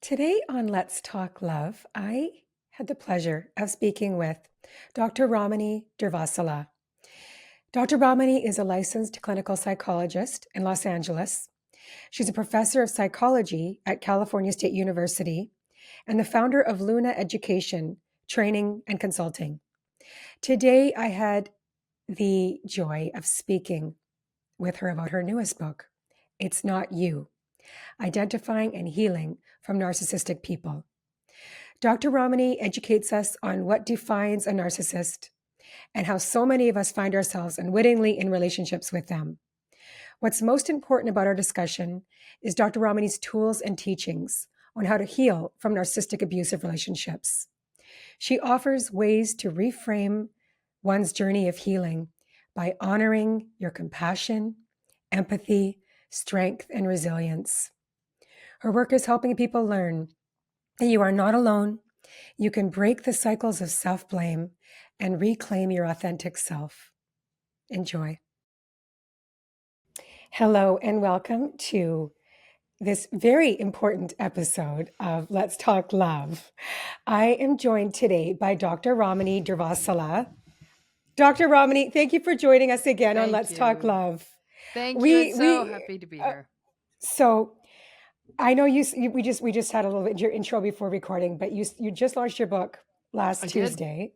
Today on Let's Talk Love, I had the pleasure of speaking with Dr. Ramani Durvasula. Dr. Ramani is a licensed clinical psychologist in Los Angeles. She's a professor of psychology at California State University and the founder of Luna Education, Training and Consulting. Today, I had the joy of speaking with her about her newest book, It's Not You: Identifying and Healing from Narcissistic People. Dr. Ramani educates us on what defines a narcissist and how so many of us find ourselves unwittingly in relationships with them. What's most important about our discussion is Dr. Ramani's tools and teachings on how to heal from narcissistic abusive relationships. She offers ways to reframe one's journey of healing by honoring your compassion, empathy, strength, and resilience. Her work is helping people learn that you are not alone. You can break the cycles of self-blame and reclaim your authentic self. Enjoy. Hello, and welcome to this very important episode of Let's Talk Love. I am joined today by Dr. Ramani Durvasula. Dr. Ramani, thank you for joining us again on Let's Talk Love. Thank you. It's so happy to be here. So I know we just had a little bit of your intro before recording, but you just launched your book last Tuesday.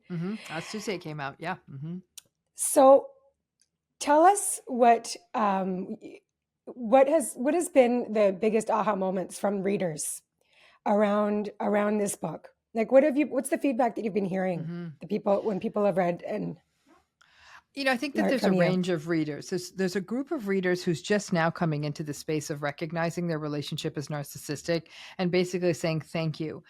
Last Tuesday it came out. Yeah. So tell us what has been the biggest aha moments from readers around this book? Like, what's the feedback that you've been hearing, when people have read? And I think that there's a range of readers. There's a group of readers who's just now coming into the space of recognizing their relationship as narcissistic and basically saying, thank you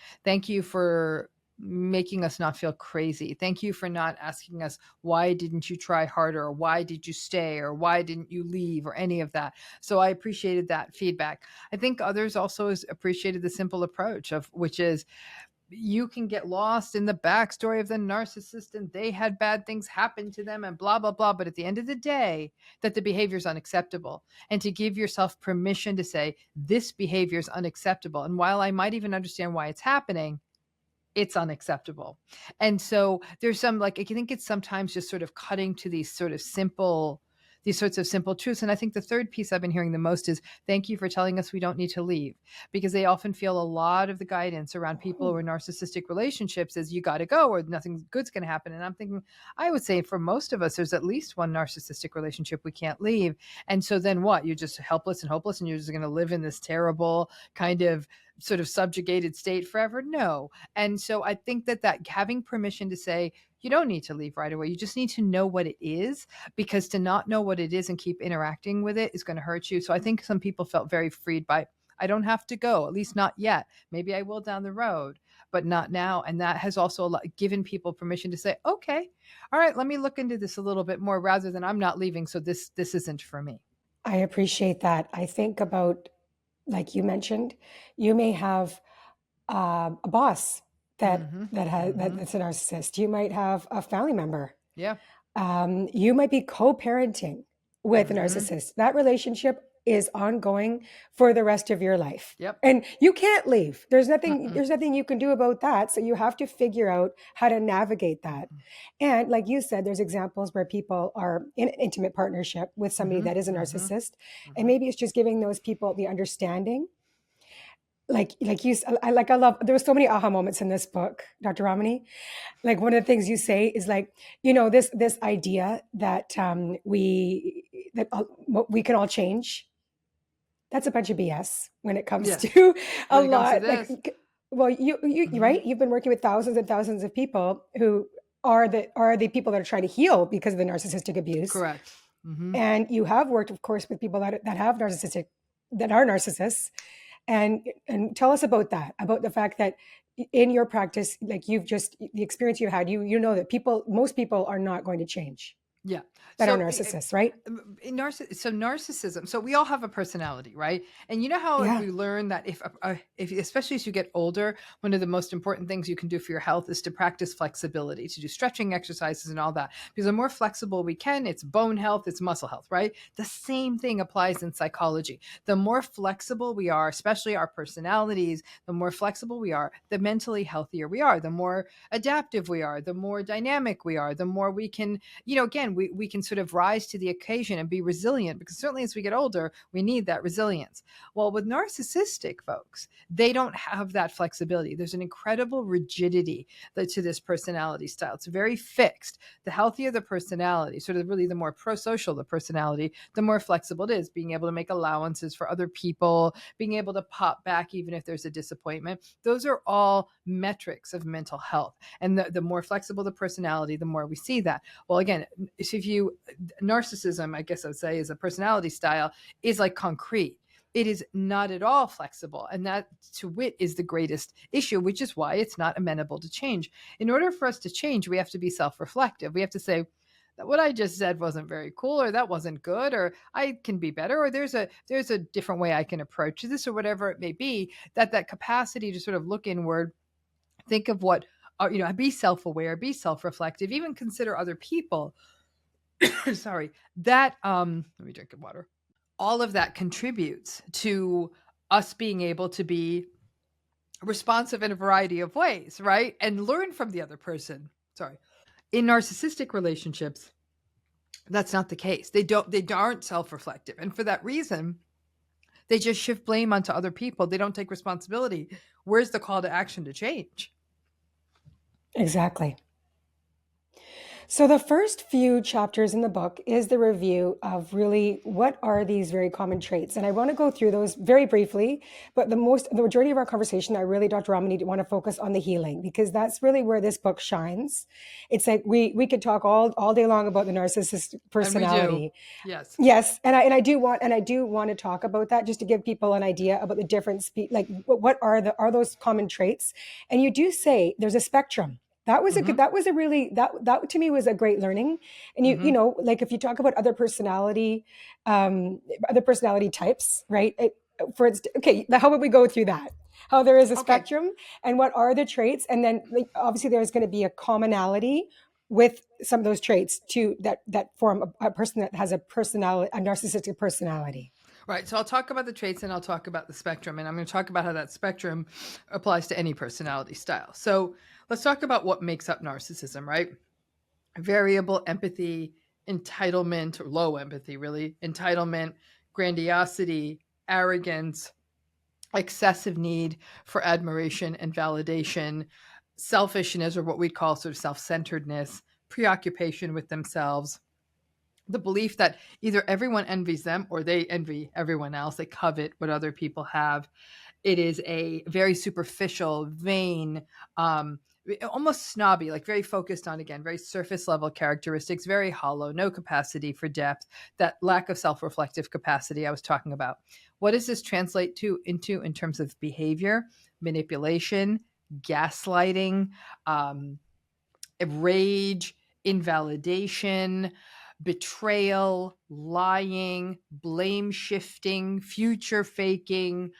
for making us not feel crazy. Thank you for not asking us, why didn't you try harder? Or why did you stay? Or why didn't you leave? Or any of that. So I appreciated that feedback. I think others also appreciated the simple approach which is, you can get lost in the backstory of the narcissist and they had bad things happen to them and blah, blah, blah. But at the end of the day, that the behavior is unacceptable, and to give yourself permission to say, this behavior is unacceptable. And while I might even understand why it's happening, it's unacceptable. And so there's some, I think it's sometimes just sort of cutting to these sorts of simple truths. And I think the third piece I've been hearing the most is, thank you for telling us we don't need to leave, because they often feel a lot of the guidance around people who are narcissistic relationships is, you got to go or nothing good's going to happen. And I'm thinking, I would say for most of us, there's at least one narcissistic relationship we can't leave. And so then what? You're just helpless and hopeless, and you're just going to live in this terrible kind of sort of subjugated state forever? No. And so I think that having permission to say, you don't need to leave right away. You just need to know what it is, because to not know what it is and keep interacting with it is going to hurt you. So I think some people felt very freed by, I don't have to go, at least not yet. Maybe I will down the road, but not now. And that has also given people permission to say, okay, all right, let me look into this a little bit more, rather than I'm not leaving, so this isn't for me. I appreciate that. I think about, like you mentioned, you may have a boss that's a narcissist. You might have a family member. Yeah. You might be co-parenting with a narcissist. That relationship is ongoing for the rest of your life. Yep. And you can't leave. There's nothing you can do about that. So you have to figure out how to navigate that. And like you said, there's examples where people are in an intimate partnership with somebody that is a narcissist. And maybe it's just giving those people the understanding. I love, there were so many aha moments in this book, Dr. Ramani. Like, one of the things you say is this idea that we can all change. That's a bunch of BS when it comes to a lot. You're right. You've been working with thousands and thousands of people who are the people that are trying to heal because of the narcissistic abuse. Correct. And you have worked, of course, with people that are narcissists. And tell us about that, about the fact that in your practice, the experience you had, you know that most people are not going to change. Yeah. that are So narcissists, right? narcissism. So we all have a personality, right? And you know how Yeah. we learn that if especially as you get older, one of the most important things you can do for your health is to practice flexibility, to do stretching exercises and all that. Because the more flexible we can, it's bone health, it's muscle health, right? The same thing applies in psychology. The more flexible we are, especially our personalities, the more flexible we are, the mentally healthier we are, the more adaptive we are, the more dynamic we are, the more we can, again, we can sort of rise to the occasion and be resilient, because certainly as we get older, we need that resilience. Well, with narcissistic folks, they don't have that flexibility. There's an incredible rigidity to this personality style. It's very fixed. The healthier the personality, sort of really the more pro-social the personality, the more flexible it is, being able to make allowances for other people, being able to pop back even if there's a disappointment. Those are all metrics of mental health. And the more flexible the personality, the more we see that. Well, again, narcissism, I guess I would say, is a personality style, is like concrete. It is not at all flexible. And that, to wit, is the greatest issue, which is why it's not amenable to change. In order for us to change, we have to be self-reflective. We have to say, that what I just said wasn't very cool, or that wasn't good, or I can be better, or there's a different way I can approach this, or whatever it may be. That capacity to sort of look inward, think of what, be self-aware, be self-reflective, even consider other people. Sorry, that let me drink water. All of that contributes to us being able to be responsive in a variety of ways, right? And learn from the other person. Sorry. In narcissistic relationships, that's not the case. They aren't self-reflective. And for that reason, they just shift blame onto other people. They don't take responsibility. Where's the call to action to change? Exactly. So the first few chapters in the book is the review of really what are these very common traits. And I want to go through those very briefly, but the majority of our conversation, I really, Dr. Ramani, want to focus on the healing, because that's really where this book shines. It's like we could talk all day long about the narcissist personality. And we do. Yes. Yes. And I do want to talk about that, just to give people an idea about the difference, like what are those common traits. And you do say there's a spectrum. That was that to me was a great learning. And like if you talk about other personality types, right? How would we go through that? How there is a spectrum, and what are the traits? And then obviously there's going to be a commonality with some of those traits that form a person that has a narcissistic personality. Right. So I'll talk about the traits and I'll talk about the spectrum. And I'm going to talk about how that spectrum applies to any personality style. So let's talk about what makes up narcissism, right? Variable empathy, entitlement, or low empathy, really, entitlement, grandiosity, arrogance, excessive need for admiration and validation, selfishness, or what we'd call sort of self-centeredness, preoccupation with themselves, the belief that either everyone envies them or they envy everyone else. They covet what other people have. It is a very superficial, vain, almost snobby, like very focused on, again, very surface level characteristics, very hollow, no capacity for depth, that lack of self-reflective capacity I was talking about. What does this translate into in terms of behavior, manipulation, gaslighting, rage, invalidation, betrayal, lying, blame shifting, future faking,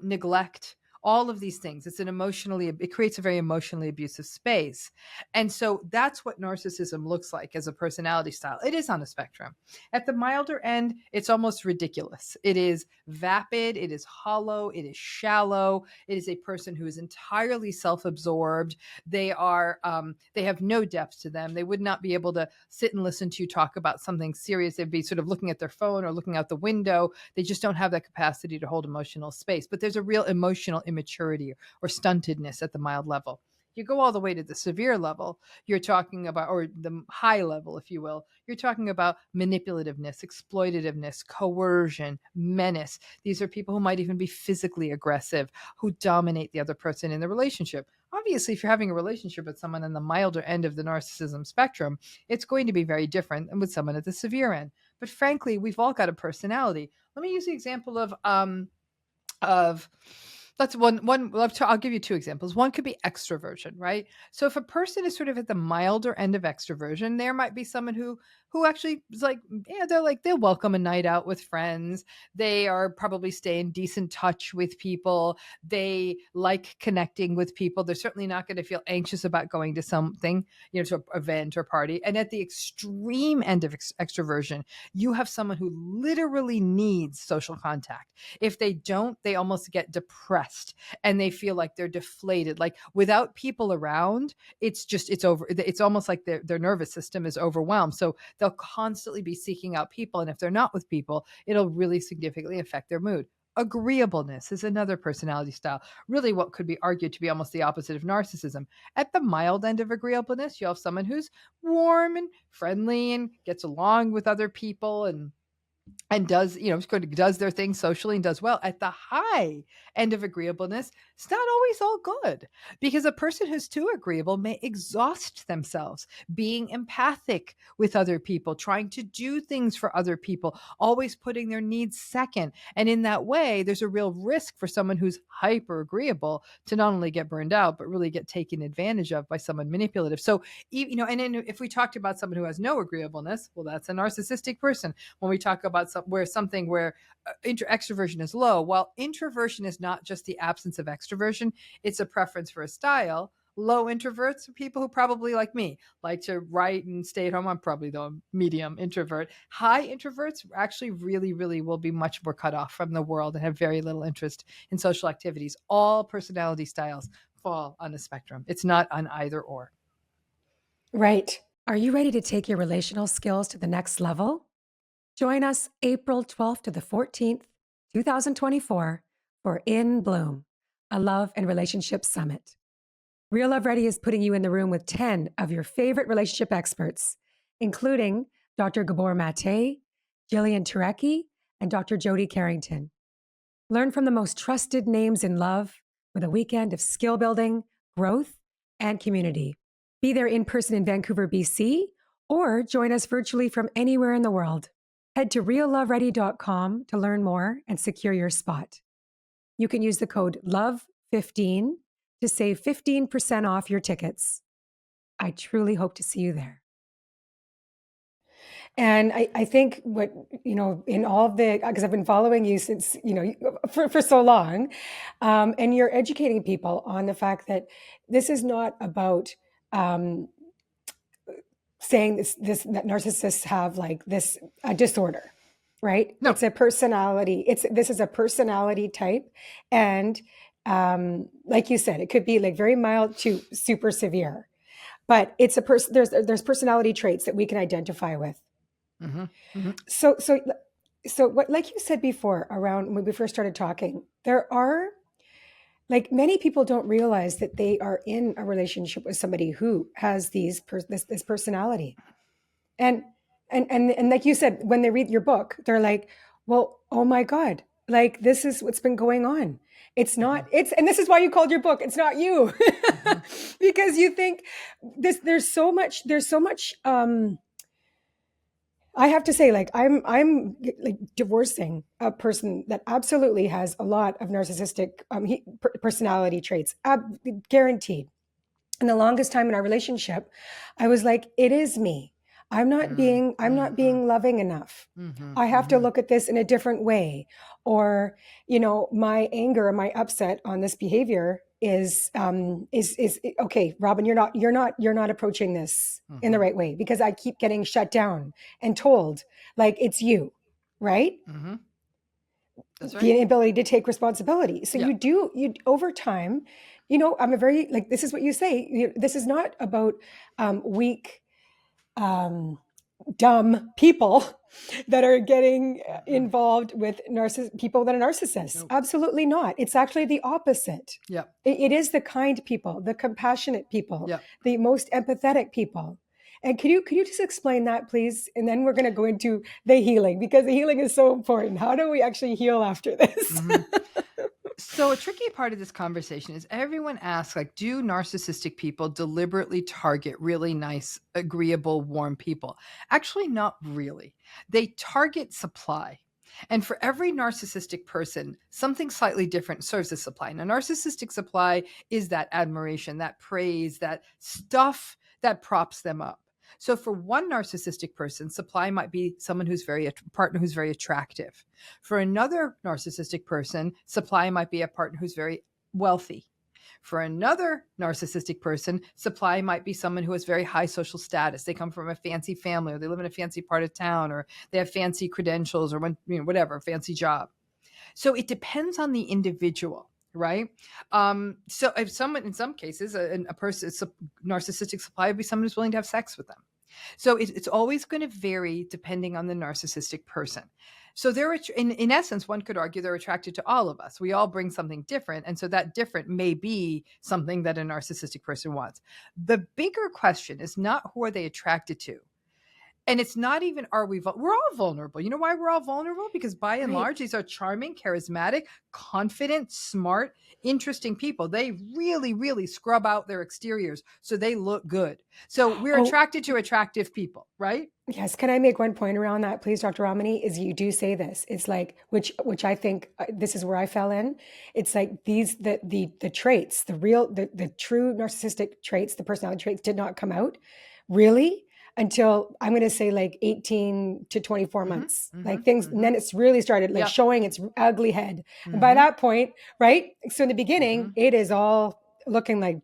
neglect, all of these things. It creates a very emotionally abusive space. And so that's what narcissism looks like as a personality style. It is on a spectrum. At the milder end, it's almost ridiculous. It is vapid, it is hollow, it is shallow. It is a person who is entirely self-absorbed. They have no depth to them. They would not be able to sit and listen to you talk about something serious. They'd be sort of looking at their phone or looking out the window. They just don't have that capacity to hold emotional space. But there's a real emotional immaturity or stuntedness at the mild level. You go all the way to the severe level, you're talking about, or the high level, if you will, you're talking about manipulativeness, exploitativeness, coercion, menace. These are people who might even be physically aggressive, who dominate the other person in the relationship. Obviously, if you're having a relationship with someone on the milder end of the narcissism spectrum, it's going to be very different than with someone at the severe end. But frankly, we've all got a personality. Let me use the example of that's one. I'll give you two examples. One could be extroversion, right? So if a person is sort of at the milder end of extroversion, there might be someone who who actually is like, yeah, they'll welcome a night out with friends. They are probably stay in decent touch with people. They like connecting with people. They're certainly not going to feel anxious about going to something, to an event or party. And at the extreme end of extroversion, you have someone who literally needs social contact. If they don't, they almost get depressed and they feel like they're deflated. Like without people around, it's over. It's almost like their nervous system is overwhelmed. So they'll constantly be seeking out people. And if they're not with people, it'll really significantly affect their mood. Agreeableness is another personality style, really what could be argued to be almost the opposite of narcissism. At the mild end of agreeableness, you have someone who's warm and friendly and gets along with other people and does, does their thing socially and does well. At the high end of agreeableness, it's not always all good, because a person who's too agreeable may exhaust themselves being empathic with other people, trying to do things for other people, always putting their needs second. And in that way, there's a real risk for someone who's hyper agreeable to not only get burned out, but really get taken advantage of by someone manipulative. So, and then if we talked about someone who has no agreeableness, well, that's a narcissistic person. When we talk about something where extroversion is low, while introversion is not just the absence of extroversion, it's a preference for a style. Low introverts are people who probably, like me, like to write and stay at home. I'm probably the medium introvert. High introverts actually really, really will be much more cut off from the world and have very little interest in social activities. All personality styles fall on the spectrum. It's not an either or. Right. Are you ready to take your relational skills to the next level? Join us April 12th to the 14th, 2024 for In Bloom, a love and relationship summit. Real Love Ready is putting you in the room with 10 of your favorite relationship experts, including Dr. Gabor Mate, Jillian Turecki, and Dr. Jody Carrington. Learn from the most trusted names in love with a weekend of skill building, growth, and community. Be there in person in Vancouver, BC, or join us virtually from anywhere in the world. Head to realloveready.com to learn more and secure your spot. You can use the code LOVE15 to save 15% off your tickets. I truly hope to see you there. And I think what, in all of because I've been following you since, for so long, and you're educating people on the fact that this is not about saying that narcissists have like this a disorder, right? No. It's a personality. This is a personality type, and like you said, it could be like very mild to super severe, but it's a person. There's personality traits that we can identify with. Mm-hmm. Mm-hmm. So what, like you said before, around when we first started talking, there are, like, many people don't realize that they are in a relationship with somebody who has this personality. And like you said, when they read your book, they're like, well, oh my God, like this is what's been going on. It's not, and this is why you called your book, It's Not You. Because you think there's so much, I have to say, like, I'm like divorcing a person that absolutely has a lot of narcissistic personality traits, guaranteed. And the longest time in our relationship, I was like, it is me. I'm not being loving enough. I have to look at this in a different way. Or, my anger and my upset on this behavior is okay, Robin, you're not approaching this in the right way, because I keep getting shut down and told like it's you, right? That's right. The inability to take responsibility. So you over time, I'm a very, like, this is what you say. This is not about weak, dumb people that are getting involved with people that are narcissists. Nope. Absolutely not. It's actually the opposite. Yeah. It is the kind people, the compassionate people, the most empathetic people. And could you just explain that, please? And then we're going to go into the healing, because the healing is so important. How do we actually heal after this? So a tricky part of this conversation is everyone asks, like, do narcissistic people deliberately target really nice, agreeable, warm people? Actually, not really. They target supply. And for every narcissistic person, something slightly different serves as supply. Now, narcissistic supply is that admiration, that praise, that stuff that props them up. So for one narcissistic person, supply might be someone who's partner who's very attractive. For another narcissistic person, supply might be a partner who's very wealthy. For another narcissistic person, supply might be someone who has very high social status. They come from a fancy family, or they live in a fancy part of town, or they have fancy credentials, or whatever, fancy job. So it depends on the individual, right? So if someone, in some cases, a person, narcissistic supply would be someone who's willing to have sex with them. So it's always going to vary depending on the narcissistic person. So in essence, one could argue they're attracted to all of us. We all bring something different. And so that different may be something that a narcissistic person wants. The bigger question is not who are they attracted to? And it's not even, we're all vulnerable. You know why we're all vulnerable? Because by and large, these are charming, charismatic, confident, smart, interesting people. They really, really scrub out their exteriors so they look good. So we're attracted to attractive people, right? Yes. Can I make one point around that, please, Dr. Ramani? Is you do say this. It's like, which I think this is where I fell in. It's like the traits, the true narcissistic traits, the personality traits did not come out really until I'm going to say like 18 to 24 months, like things. And then it's really started like showing its ugly head. And by that point, right. So in the beginning, it is all looking like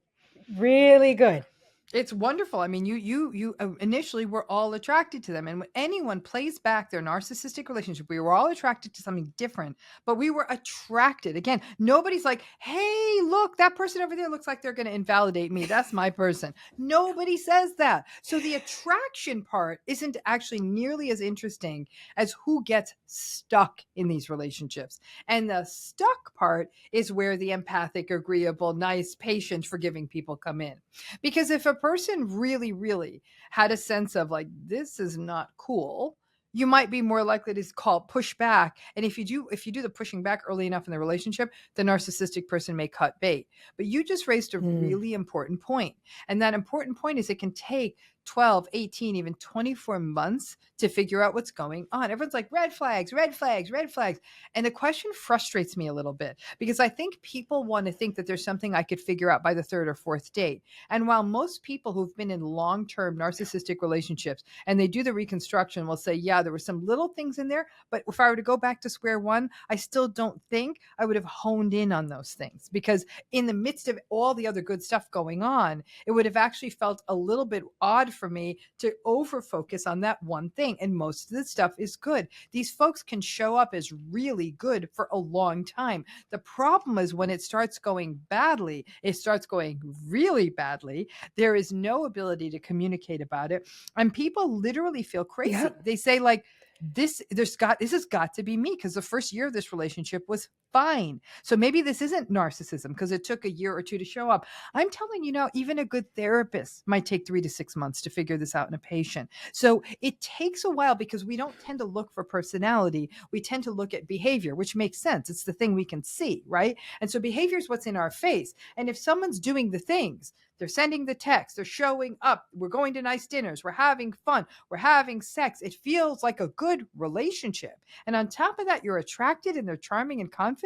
really good. It's wonderful. I mean, you initially were all attracted to them. And when anyone plays back their narcissistic relationship, we were all attracted to something different, but we were attracted. Again, nobody's like, hey, look, that person over there looks like they're going to invalidate me. That's my person. Nobody says that. So the attraction part isn't actually nearly as interesting as who gets stuck in these relationships. And the stuck part is where the empathic, agreeable, nice, patient, forgiving people come in. Because if a person really, really had a sense of like, this is not cool, you might be more likely to push back. And if you do the pushing back early enough in the relationship, the narcissistic person may cut bait. But you just raised a really important point. And that important point is it can take 12, 18, even 24 months to figure out what's going on. Everyone's like, red flags, red flags, red flags. And the question frustrates me a little bit because I think people want to think that there's something I could figure out by the third or fourth date. And while most people who've been in long-term narcissistic relationships and they do the reconstruction will say, yeah, there were some little things in there, but if I were to go back to square one, I still don't think I would have honed in on those things, because in the midst of all the other good stuff going on, it would have actually felt a little bit odd for me to over focus on that one thing. And most of the stuff is good. These folks can show up as really good for a long time. The problem is when it starts going badly, it starts going really badly. There is no ability to communicate about it. And people literally feel crazy. Yeah. They say like, this has got to be me, because the first year of this relationship was fine. So maybe this isn't narcissism because it took a year or two to show up. I'm telling you now, even a good therapist might take 3 to 6 months to figure this out in a patient. So it takes a while because we don't tend to look for personality. We tend to look at behavior, which makes sense. It's the thing we can see, right? And so behavior is what's in our face. And if someone's doing the things, they're sending the text, they're showing up, we're going to nice dinners, we're having fun, we're having sex, it feels like a good relationship. And on top of that, you're attracted and they're charming and confident.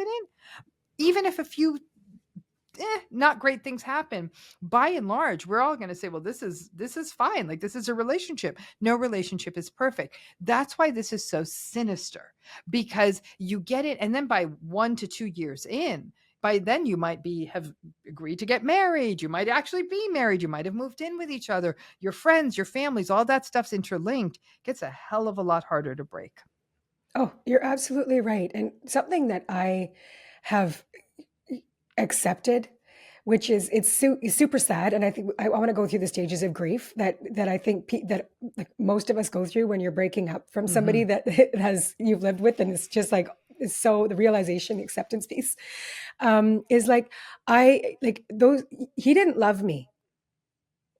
Even if a few not great things happen, by and large, we're all going to say, well, this is fine. Like, this is a relationship. No relationship is perfect. That's why this is so sinister, because you get it. And then by 1 to 2 years in, by then you might have agreed to get married. You might actually be married. You might have moved in with each other. Your friends, your families, all that stuff's interlinked. It gets a hell of a lot harder to break. Oh, you're absolutely right. And something that I have accepted, which is it's super sad, and I think I want to go through the stages of grief that I think that like most of us go through when you're breaking up from somebody that you've lived with, and it's just like so the realization, the acceptance piece is like he didn't love me,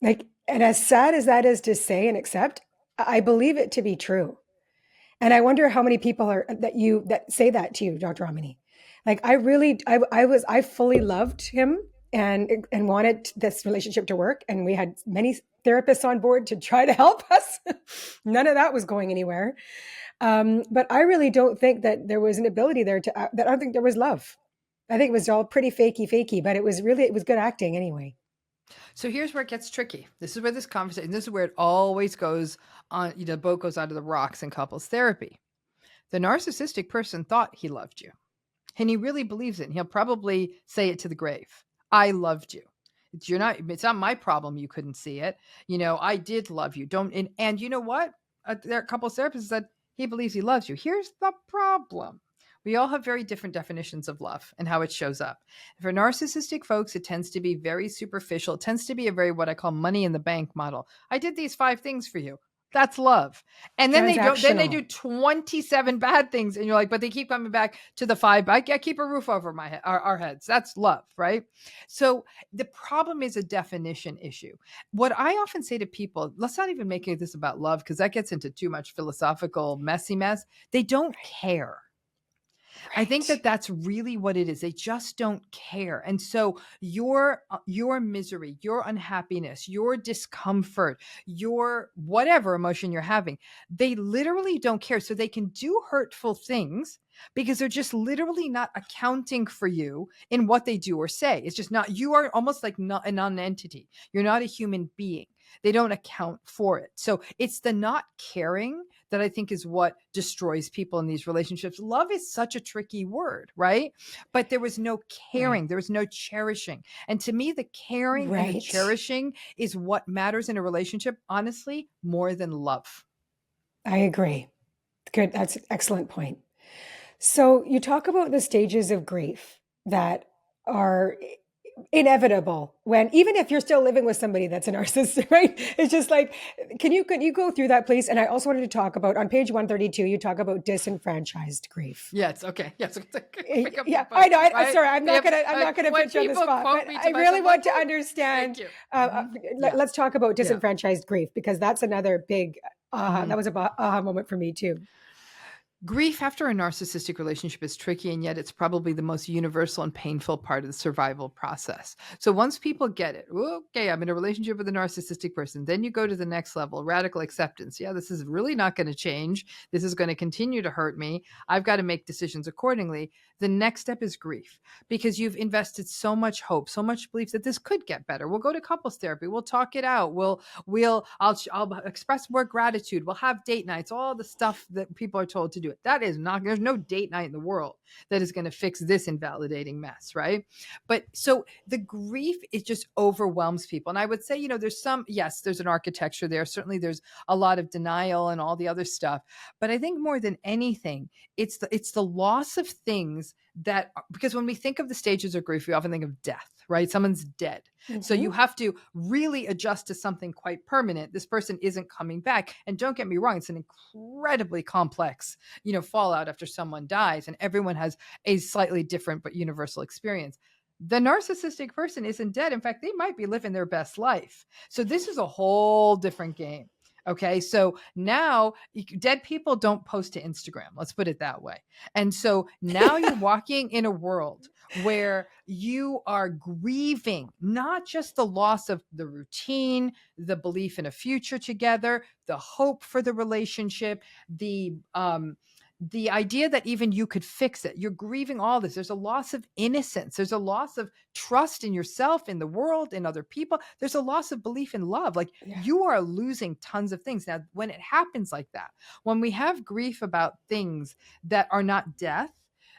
like, and as sad as that is to say and accept, I believe it to be true. And I wonder how many people that say that to you, Dr. Ramani. Like, I fully loved him and wanted this relationship to work. And we had many therapists on board to try to help us. None of that was going anywhere. But I really don't think that there was an ability there I don't think there was love. I think it was all pretty fakey, but it was good acting anyway. So here's where it gets tricky. This is where this conversation, this is where it always goes on, the boat goes out of the rocks in couples therapy. The narcissistic person thought he loved you, and he really believes it. And he'll probably say it to the grave. I loved you. It's not my problem you couldn't see it. I did love you. And you know what? There are a couple of therapists that he believes he loves you. Here's the problem. We all have very different definitions of love and how it shows up. For narcissistic folks, it tends to be very superficial. It tends to be a very what I call money in the bank model. I did these 5 things for you. That's love. And then they do 27 bad things. And you're like, but they keep coming back to the 5. I keep a roof over our heads. That's love, right? So the problem is a definition issue. What I often say to people, let's not even make this about love, because that gets into too much philosophical messy mess. They don't care. Right. I think that's really what it is. They just don't care. And so your misery, your unhappiness, your discomfort, your whatever emotion you're having, they literally don't care. So they can do hurtful things because they're just literally not accounting for you in what they do or say. It's just not, you are almost like not a non-entity. You're not a human being. They don't account for it. So it's the not caring that I think is what destroys people in these relationships. Love is such a tricky word, right? But there was no caring. Right. There was no cherishing. And to me, the caring and the cherishing is what matters in a relationship, honestly, more than love. I agree. Good. That's an excellent point. So you talk about the stages of grief that are inevitable even if you're still living with somebody that's a narcissist, right? It's just like, can you go through that, please? And I also wanted to talk about, on page 132, you talk about disenfranchised grief. Yes. Okay. Yes. Yeah, I know. Right? Sorry, I'm not gonna put you on the spot, but I really want to understand. Let's talk about disenfranchised grief, because that's another big, that was a aha moment for me too. Grief after a narcissistic relationship is tricky, and yet it's probably the most universal and painful part of the survival process. So once people get it, okay, I'm in a relationship with a narcissistic person, then you go to the next level, radical acceptance. Yeah, this is really not going to change. This is going to continue to hurt me. I've got to make decisions accordingly. The next step is grief, because you've invested so much hope, so much belief that this could get better. We'll go to couples therapy. We'll talk it out. I'll express more gratitude. We'll have date nights, all the stuff that people are told to do. That is not, there's no date night in the world that is going to fix this invalidating mess, right? But so the grief, it just overwhelms people. And I would say, there's an architecture there. Certainly there's a lot of denial and all the other stuff. But I think more than anything, it's the loss of things because when we think of the stages of grief, we often think of death, right? Someone's dead. Mm-hmm. So you have to really adjust to something quite permanent. This person isn't coming back. And don't get me wrong, it's an incredibly complex, fallout after someone dies, and everyone has a slightly different but universal experience. The narcissistic person isn't dead. In fact, they might be living their best life. So this is a whole different game. Okay. So now dead people don't post to Instagram. Let's put it that way. And so now you're walking in a world where you are grieving not just the loss of the routine, the belief in a future together, the hope for the relationship, the idea that even you could fix it. You're grieving all this. There's a loss of innocence. There's a loss of trust in yourself, in the world, in other people. There's a loss of belief in love. You are losing tons of things. Now, when it happens like that, when we have grief about things that are not death,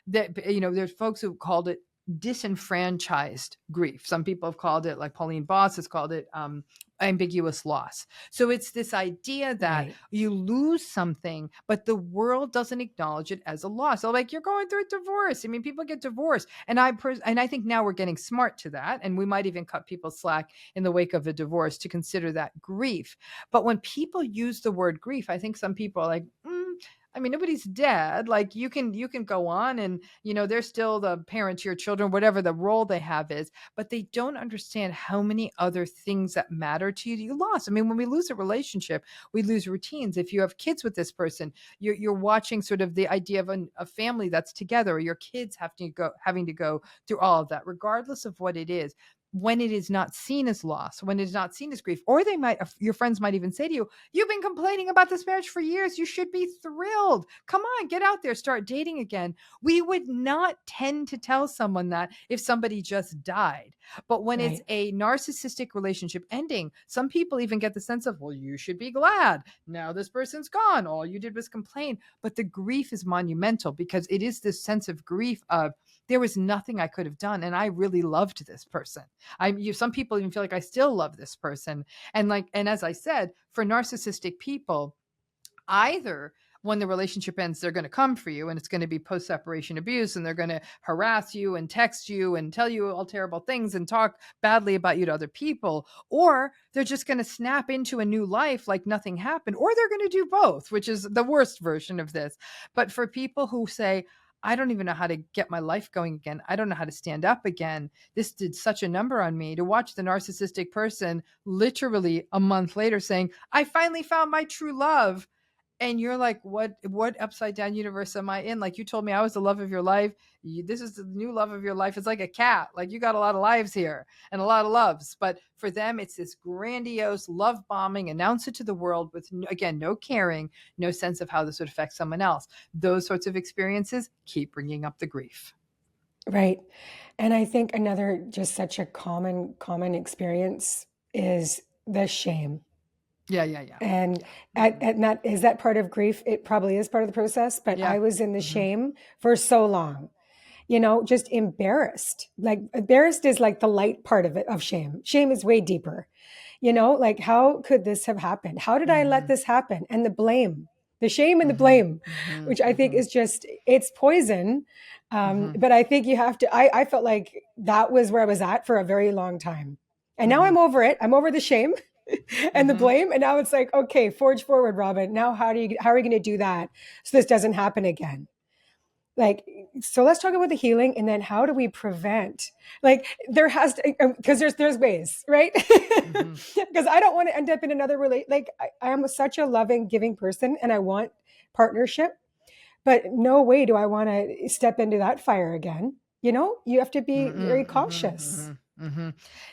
that, there's folks who called it disenfranchised grief. Some people have called it, like Pauline Boss has called it, ambiguous loss. So it's this idea that you lose something, but the world doesn't acknowledge it as a loss. So like, you're going through a divorce. I mean, people get divorced. And I think now we're getting smart to that. And we might even cut people slack in the wake of a divorce to consider that grief. But when people use the word grief, I think some people are like, nobody's dead. Like you can go on and, they're still the parent to your children, whatever the role they have is, but they don't understand how many other things that matter to you that you lost. I mean, when we lose a relationship, we lose routines. If you have kids with this person, you're watching sort of the idea of a family that's together, or your kids having to go through all of that, regardless of what it is. When it is not seen as loss, when it is not seen as grief, or your friends might even say to you, you've been complaining about this marriage for years. You should be thrilled world. Come on, get out there, start dating again. We would not tend to tell someone that if somebody just died. But when it's a narcissistic relationship ending, some people even get the sense of, well, you should be glad. Now this person's gone. All you did was complain. But the grief is monumental because it is this sense of grief of, there was nothing I could have done, and I really loved this person. Some people even feel like I still love this person. And as I said, for narcissistic people, either when the relationship ends, they're going to come for you and it's going to be post-separation abuse, and they're going to harass you and text you and tell you all terrible things and talk badly about you to other people, or they're just going to snap into a new life like nothing happened, or they're going to do both, which is the worst version of this. But for people who say, I don't even know how to get my life going again, I don't know how to stand up again, this did such a number on me, to watch the narcissistic person literally a month later saying, I finally found my true love. And you're like, what upside down universe am I in? Like, you told me I was the love of your life. This is the new love of your life. It's like a cat. Like, you got a lot of lives here and a lot of loves. But for them, it's this grandiose love bombing, announce it to the world with, again, no caring, no sense of how this would affect someone else. Those sorts of experiences keep bringing up the grief. Right. And I think another just such a common experience is the shame. Yeah. And is that part of grief? It probably is part of the process, but I was in the shame for so long, just embarrassed. Like, embarrassed is like the light part of it, of shame. Shame is way deeper, like, how could this have happened? How did I let this happen? And the shame and the blame, which I think is just, it's poison. But I think you have to, I felt like that was where I was at for a very long time. And now I'm over it. I'm over the shame and the blame. And now it's like, okay, forge forward, Robin. Now, how are you going to do that so this doesn't happen again? Like, so let's talk about the healing, and then how do we prevent, like, there has to, because there's ways, right? Because I don't want to end up in another like, I am such a loving, giving person, and I want partnership, but no way do I want to step into that fire again. You have to be very cautious.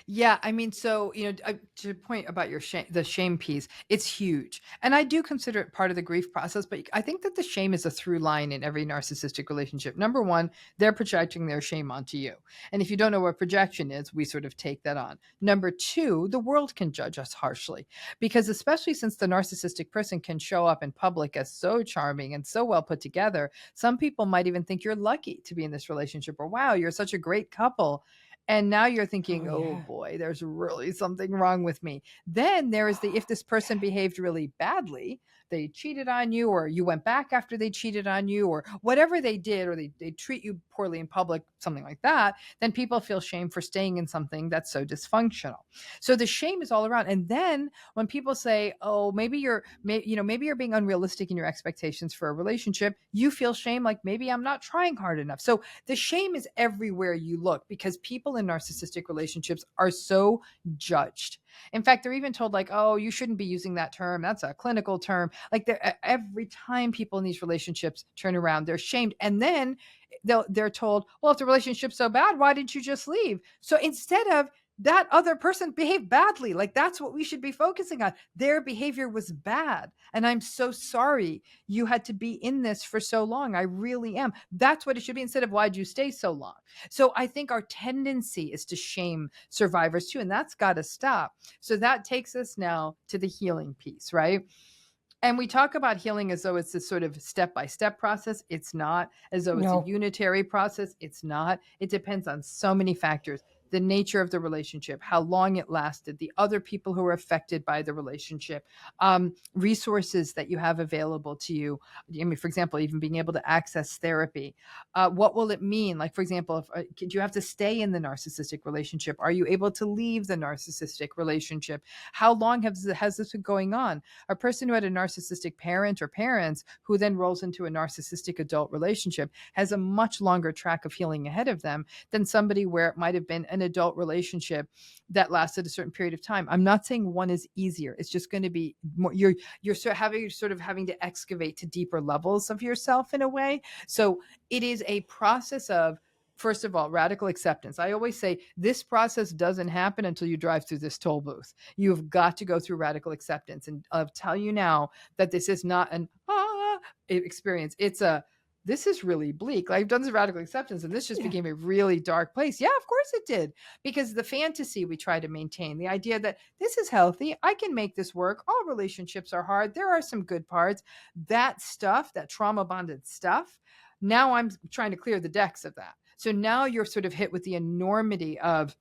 Yeah, I mean, so, to your point about the shame piece, it's huge. And I do consider it part of the grief process, but I think that the shame is a through line in every narcissistic relationship. Number one, they're projecting their shame onto you. And if you don't know what projection is, we sort of take that on. Number two, the world can judge us harshly, because especially since the narcissistic person can show up in public as so charming and so well put together, some people might even think you're lucky to be in this relationship, or wow, you're such a great couple. And now you're thinking, oh boy, there's really something wrong with me. Then there is if this person behaved really badly, they cheated on you, or you went back after they cheated on you, or whatever they did, or they treat you poorly in public, something like that, then people feel shame for staying in something that's so dysfunctional. So the shame is all around. And then when people say, oh, maybe you're being unrealistic in your expectations for a relationship, you feel shame, like maybe I'm not trying hard enough. So the shame is everywhere you look, because people in narcissistic relationships are so judged. In fact, they're even told, like, oh, you shouldn't be using that term. That's a clinical term. Like, every time people in these relationships turn around, they're shamed. And then they're told, well, if the relationship's so bad, why didn't you just leave? So instead of that other person behaved badly, like, that's what we should be focusing on. Their behavior was bad, and I'm so sorry you had to be in this for so long. I really am. That's what it should be, instead of why'd you stay so long. So I think our tendency is to shame survivors too, and that's got to stop. So that takes us now to the healing piece, right? And we talk about healing as though it's this sort of step-by-step process. It's not. As though it's a unitary process. It's not. It depends on so many factors. The nature of the relationship, how long it lasted, the other people who are affected by the relationship, resources that you have available to you. I mean, for example, even being able to access therapy. What will it mean? Like, for example, do you have to stay in the narcissistic relationship? Are you able to leave the narcissistic relationship? How long has this been going on? A person who had a narcissistic parent or parents who then rolls into a narcissistic adult relationship has a much longer track of healing ahead of them than somebody where it might have been an adult relationship that lasted a certain period of time. I'm not saying one is easier. It's just going to be more, you're sort of having to excavate to deeper levels of yourself in a way. So it is a process of, first of all, radical acceptance. I always say this process doesn't happen until you drive through this toll booth. You've got to go through radical acceptance. And I'll tell you now that this is not an experience. It's this is really bleak. I've done this radical acceptance and this just became a really dark place. Yeah, of course it did. Because the fantasy we try to maintain, the idea that this is healthy, I can make this work. All relationships are hard. There are some good parts. That stuff, that trauma bonded stuff, now I'm trying to clear the decks of that. So now you're sort of hit with the enormity of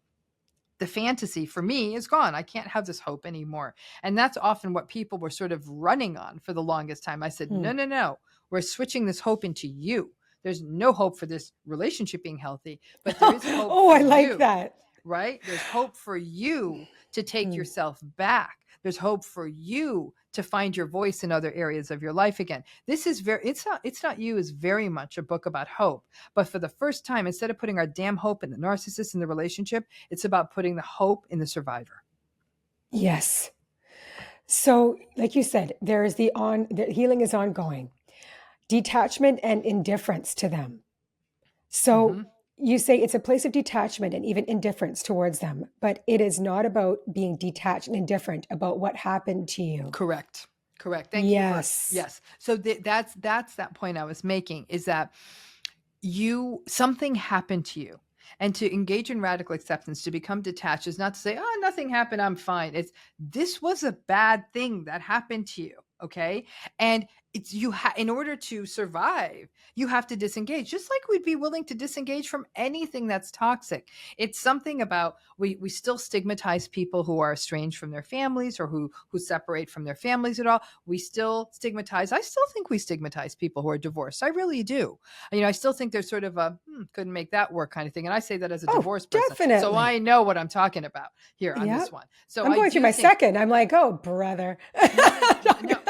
the fantasy for me is gone. I can't have this hope anymore. And that's often what people were sort of running on for the longest time. I said, no, we're switching this hope into you. There's no hope for this relationship being healthy, but there is hope. Oh, I like that. Right? There's hope for you to take yourself back. There's hope for you to find your voice in other areas of your life again. This is it's not you is very much a book about hope. But for the first time, instead of putting our damn hope in the narcissist in the relationship, it's about putting the hope in the survivor. Yes. So, like you said, the healing is ongoing. Detachment and indifference to them. So you say it's a place of detachment and even indifference towards them, but it is not about being detached and indifferent about what happened to you. Correct. Thank you. Yes. So that's that point I was making, is that something happened to you. And to engage in radical acceptance, to become detached, is not to say, oh, nothing happened, I'm fine. It's, this was a bad thing that happened to you. Okay. And it's in order to survive, you have to disengage, just like we'd be willing to disengage from anything that's toxic. It's something about, we still stigmatize people who are estranged from their families or who separate from their families at all. We still stigmatize. I still think we stigmatize people who are divorced. I really do. I still think there's sort of a couldn't make that work kind of thing. And I say that as a divorced person. Definitely. So I know what I'm talking about here on this one. So I'm going through my second. I'm like, oh, brother.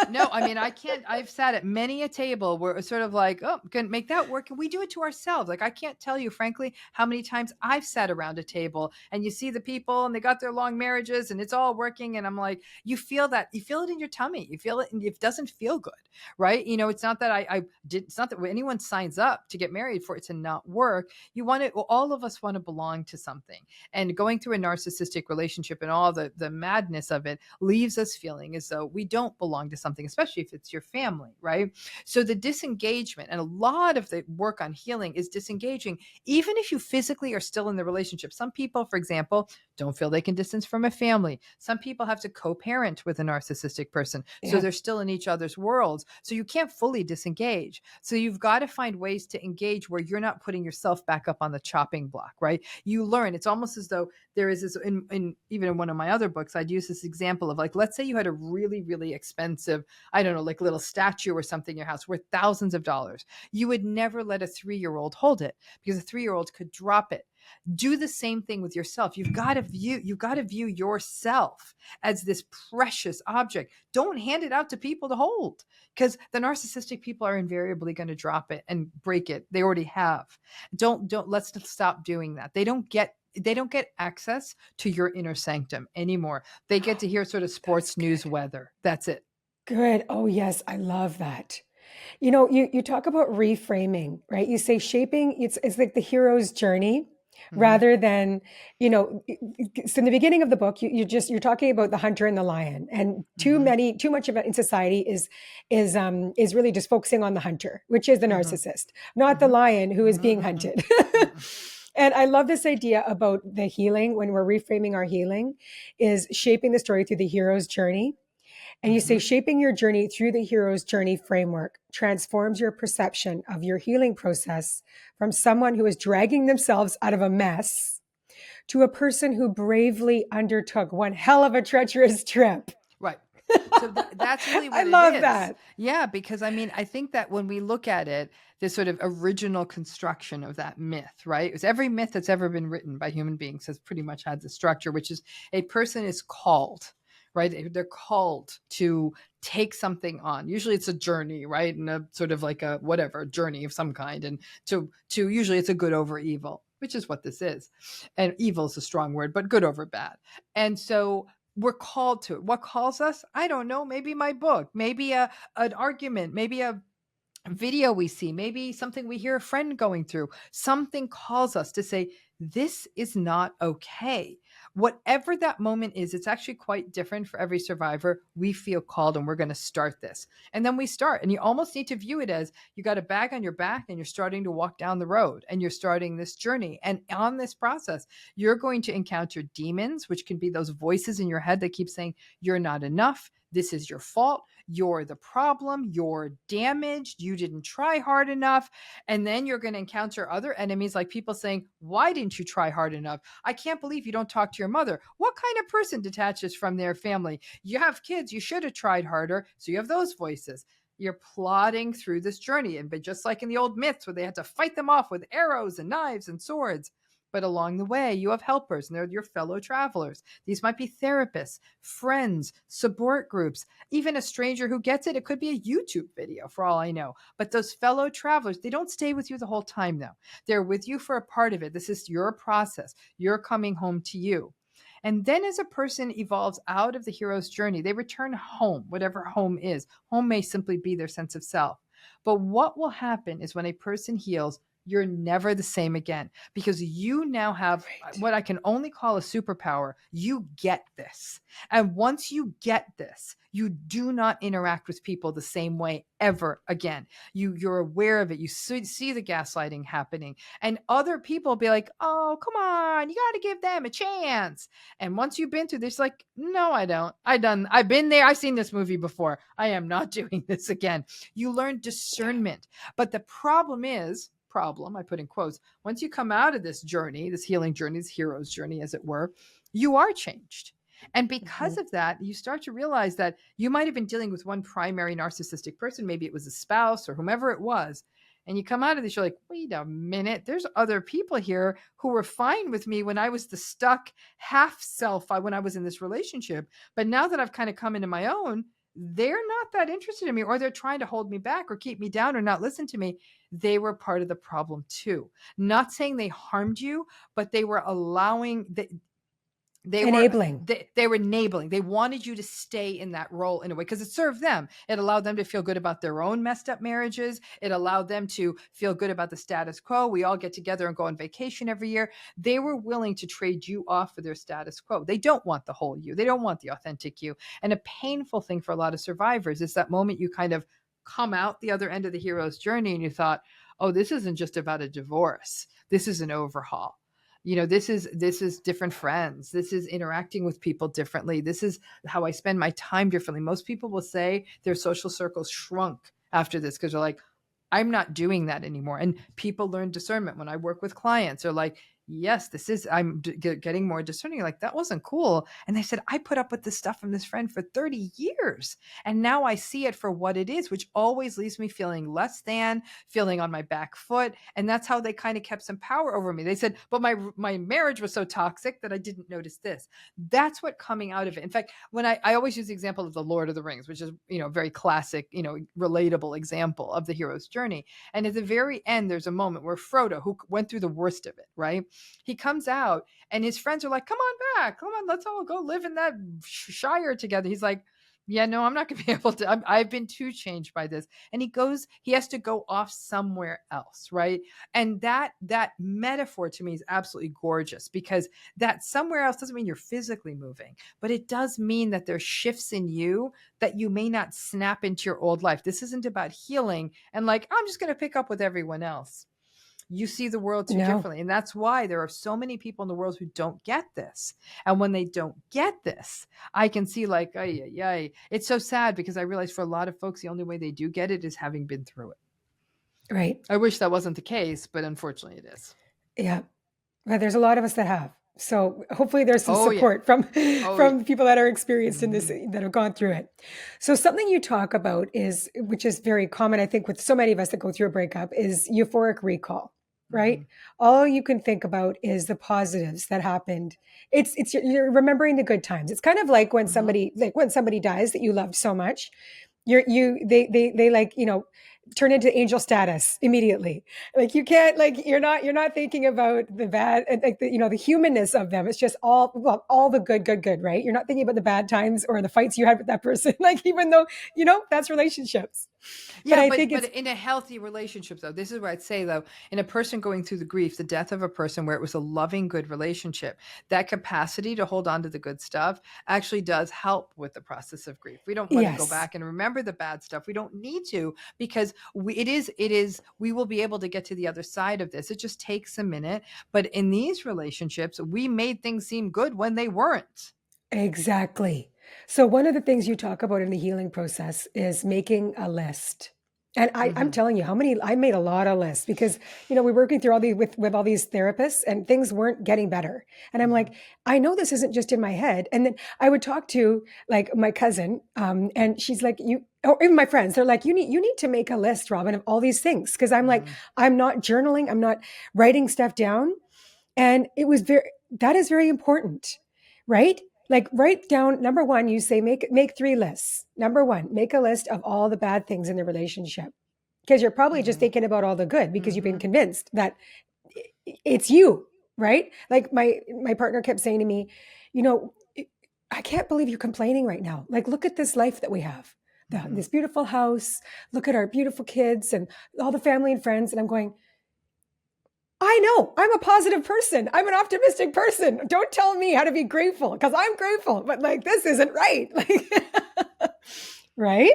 No, I mean, I can't. I've sat at many a table where it's sort of like, oh, can make that work. And we do it to ourselves. Like, I can't tell you, frankly, how many times I've sat around a table and you see the people and they got their long marriages and it's all working. And I'm like, you feel it in your tummy. You feel it and it doesn't feel good. Right. It's not that it's not that anyone signs up to get married for it to not work. All of us want to belong to something, and going through a narcissistic relationship and all the madness of it leaves us feeling as though we don't belong to something, especially if it's your family, right? So the disengagement, and a lot of the work on healing is disengaging, even if you physically are still in the relationship. Some people, for example, don't feel they can distance from a family. Some people have to co-parent with a narcissistic person. So they're still in each other's worlds. So you can't fully disengage. So you've got to find ways to engage where you're not putting yourself back up on the chopping block, right? You learn. It's almost as though there is this, even in one of my other books, I'd use this example of, like, let's say you had a really, really expensive, I don't know, like little statue or something in your house worth thousands of dollars. You would never let a 3-year-old hold it, because a 3-year-old could drop it. Do the same thing with yourself. You've got to view yourself as this precious object. Don't hand it out to people to hold, because the narcissistic people are invariably going to drop it and break it. They already have. Let's stop doing that. They don't get access to your inner sanctum anymore. They get to hear sort of sports news, weather. That's it. Good. Oh, yes. I love that. You talk about reframing, right? You say shaping, it's like the hero's journey rather than, so in the beginning of the book, you're talking about the hunter and the lion, and too much of it in society is really just focusing on the hunter, which is the narcissist, not the lion who is being hunted. And I love this idea about the healing. When we're reframing our healing, is shaping the story through the hero's journey. And you say shaping your journey through the hero's journey framework transforms your perception of your healing process from someone who is dragging themselves out of a mess to a person who bravely undertook one hell of a treacherous trip. Right. So that's really what I love that. Yeah, because I think that when we look at it, this sort of original construction of that myth, right? It was every myth that's ever been written by human beings has pretty much had the structure, which is a person is called, right? They're called to take something on. Usually it's a journey, right? And a sort of like a journey of some kind. And to usually it's a good over evil, which is what this is. And evil is a strong word, but good over bad. And so we're called to it. What calls us? I don't know. Maybe my book, maybe an argument, maybe a video we see, maybe something we hear a friend going through. Something calls us to say, this is not okay. Whatever that moment is, it's actually quite different for every survivor. We feel called and we're going to start this. And then we start. And you almost need to view it as you got a bag on your back and you're starting to walk down the road and you're starting this journey. And on this process, you're going to encounter demons, which can be those voices in your head that keep saying, you're not enough. This is your fault. You're the problem. You're damaged. You didn't try hard enough. And then you're going to encounter other enemies, like people saying, why didn't you try hard enough? I can't believe you don't talk to your mother. What kind of person detaches from their family? You have kids. You should have tried harder. So you have those voices. You're plodding through this journey. And but just like in the old myths where they had to fight them off with arrows and knives and swords, but along the way, you have helpers, and they're your fellow travelers. These might be therapists, friends, support groups, even a stranger who gets it. It could be a YouTube video for all I know. But those fellow travelers, they don't stay with you the whole time, though. They're with you for a part of it. This is your process. You're coming home to you. And then as a person evolves out of the hero's journey, they return home, whatever home is. Home may simply be their sense of self. But what will happen is when a person heals, you're never the same again, because you now have what I can only call a superpower. You get this. And once you get this, you do not interact with people the same way ever again. You're aware of it. You see the gaslighting happening, and other people be like, oh, come on, you got to give them a chance. And once you've been through this, like, no, I don't. I've been there. I've seen this movie before. I am not doing this again. You learn discernment. But the problem I put in quotes, once you come out of this journey, this healing journey, this hero's journey, as it were, you are changed. And because of that, you start to realize that you might have been dealing with one primary narcissistic person. Maybe it was a spouse or whomever it was. And you come out of this, you're like, wait a minute, there's other people here who were fine with me when I was the stuck half self when I was in this relationship. But now that I've kind of come into my own, they're not that interested in me, or they're trying to hold me back or keep me down or not listen to me. They were part of the problem too. Not saying they harmed you, but they were allowing they enabling. They were enabling. They wanted you to stay in that role in a way because it served them. It allowed them to feel good about their own messed up marriages. It allowed them to feel good about the status quo. We all get together and go on vacation every year. They were willing to trade you off for their status quo. They don't want the whole you. They don't want the authentic you. And a painful thing for a lot of survivors is that moment you kind of come out the other end of the hero's journey and you thought, oh, this isn't just about a divorce. This is an overhaul. This is different friends. This is interacting with people differently. This is how I spend my time differently. Most people will say their social circles shrunk after this because they're like, I'm not doing that anymore. And people learn discernment. When I work with clients, they're like, yes, I'm getting more discerning. Like, that wasn't cool. And they said, I put up with this stuff from this friend for 30 years. And now I see it for what it is, which always leaves me feeling less than, feeling on my back foot. And that's how they kind of kept some power over me. They said, but my marriage was so toxic that I didn't notice this. That's what coming out of it. In fact, when I always use the example of the Lord of the Rings, which is, very classic, relatable example of the hero's journey. And at the very end, there's a moment where Frodo, who went through the worst of it, right? He comes out and his friends are like, come on back. Come on, let's all go live in that Shire together. He's like, yeah, no, I'm not going to be able to. I've been too changed by this. And he has to go off somewhere else, right? And that metaphor to me is absolutely gorgeous, because that somewhere else doesn't mean you're physically moving, but it does mean that there's shifts in you that you may not snap into your old life. This isn't about healing and like, I'm just going to pick up with everyone else. You see the world too differently. And that's why there are so many people in the world who don't get this. And when they don't get this, I can see like, it's so sad, because I realize for a lot of folks, the only way they do get it is having been through it. Right. I wish that wasn't the case, but unfortunately it is. Yeah. But there's a lot of us that have. So hopefully there's some support from people that are experienced in this, that have gone through it. So something you talk about is, which is very common, I think, with so many of us that go through a breakup, is euphoric recall. Right? All you can think about is the positives that happened. You're remembering the good times. It's kind of like when somebody dies that you loved so much, they like, turn into angel status immediately. Like you can't, like, you're not thinking about the bad, like the humanness of them. It's just all the good, right? You're not thinking about the bad times or the fights you had with that person. Like, even though, that's relationships. But Yeah, I think but it's in a healthy relationship, though, this is what I'd say, though, in a person going through the grief, the death of a person where it was a loving, good relationship, that capacity to hold on to the good stuff actually does help with the process of grief. We don't want to go yes, back and remember the bad stuff. We don't need to, because we will be able to get to the other side of this. It just takes a minute. But in these relationships, we made things seem good when they weren't. exactly. So one of the things you talk about in the healing process is making a list. And I'm Hmm. telling you, how many I made a lot of lists because we're working through all these with all these therapists and things weren't getting better. And I'm Hmm. like, I know this isn't just in my head. And then I would talk to like my cousin, and she's like, you or even my friends, they're like, you need to make a list, Robin, of all these things. Cause I'm like, Hmm. I'm not journaling, I'm not writing stuff down. And that is very important, right? Like write down number one, you say make three lists. Number one, make a list of all the bad things in the relationship. Because you're probably just Hmm. thinking about all the good because you've been Hmm. convinced that it's you, right? Like my partner kept saying to me, you know, I can't believe you're complaining right now. Like, look at this life that we have. Hmm. This beautiful house, look at our beautiful kids and all the family and friends. And I'm going, I know I'm a positive person. I'm an optimistic person. Don't tell me how to be grateful because I'm grateful, but like this isn't right. Like, right?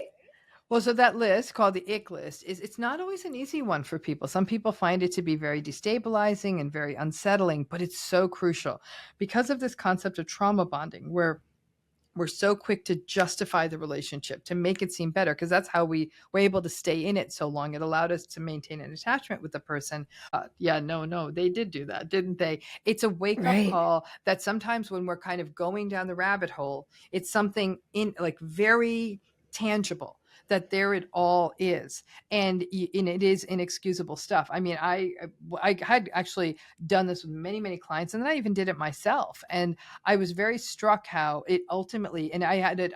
Well, so that list called the ick list it's not always an easy one for people. Some people find it to be very destabilizing and very unsettling, but it's so crucial because of this concept of trauma bonding, where we're so quick to justify the relationship to make it seem better because that's how we were able to stay in it so long. It allowed us to maintain an attachment with the person. Yeah, no, they did do that, didn't they? It's a wake up Right. call that sometimes when we're kind of going down the rabbit hole, it's something in like very tangible that there it all is, and it is inexcusable stuff. I mean, I had actually done this with many clients, and then I even did it myself, and I was very struck how it ultimately, and I had it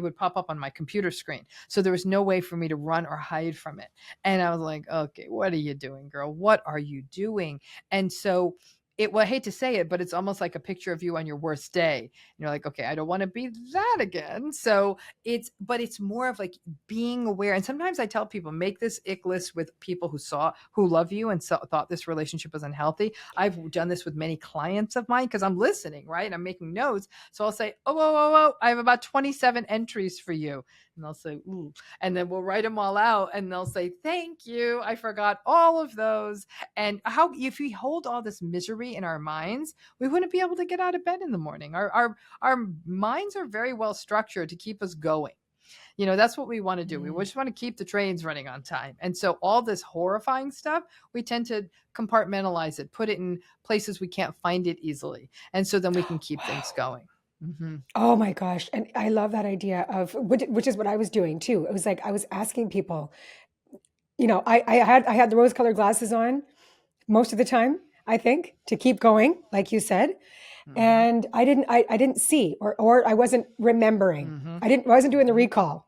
would pop up on my computer screen. So there was no way for me to run or hide from it. And I was like, okay, what are you doing, girl? What are you doing? And so I hate to say it, but it's almost like a picture of you on your worst day. And you're like, okay, I don't want to be that again. So but it's more of like being aware. And sometimes I tell people, make this ick list with people who love you and thought this relationship was unhealthy. I've done this with many clients of mine because I'm listening, right? I'm making notes. So I'll say, oh, I have about 27 entries for you. And they'll say, ooh. And then we'll write them all out and they'll say, thank you. I forgot all of those. And if we hold all this misery in our minds, we wouldn't be able to get out of bed in the morning. Our minds are very well structured to keep us going. That's what we want to do. We Mm. just want to keep the trains running on time. And so all this horrifying stuff, we tend to compartmentalize it, put it in places we can't find it easily. And so then we can keep things Wow. going. Hmm. Oh my gosh. And I love that idea of which is what I was doing too. It was like I was asking people, I had the rose colored glasses on most of the time, I think, to keep going, like you said. Hmm. And I didn't see or I wasn't remembering. Hmm. I wasn't doing the Hmm. recall.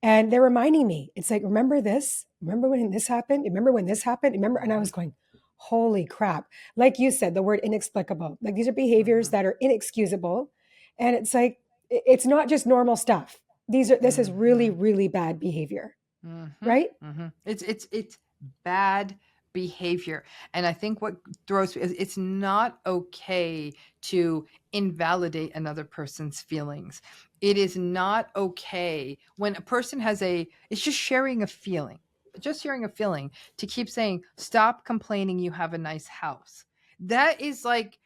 And they're reminding me, it's like, remember this? Remember when this happened? Remember when this happened? Remember? And I Hmm. was going, holy crap. Like you said, the word inexplicable. Like these are behaviors that are inexcusable. And it's like, it's not just normal stuff. This is really, Hmm. really bad behavior, Hmm. right? Hmm. It's bad behavior. And I think what throws it's not okay to invalidate another person's feelings. It is not okay when a person it's just sharing a feeling. Just sharing a feeling to keep saying, stop complaining, you have a nice house. That is like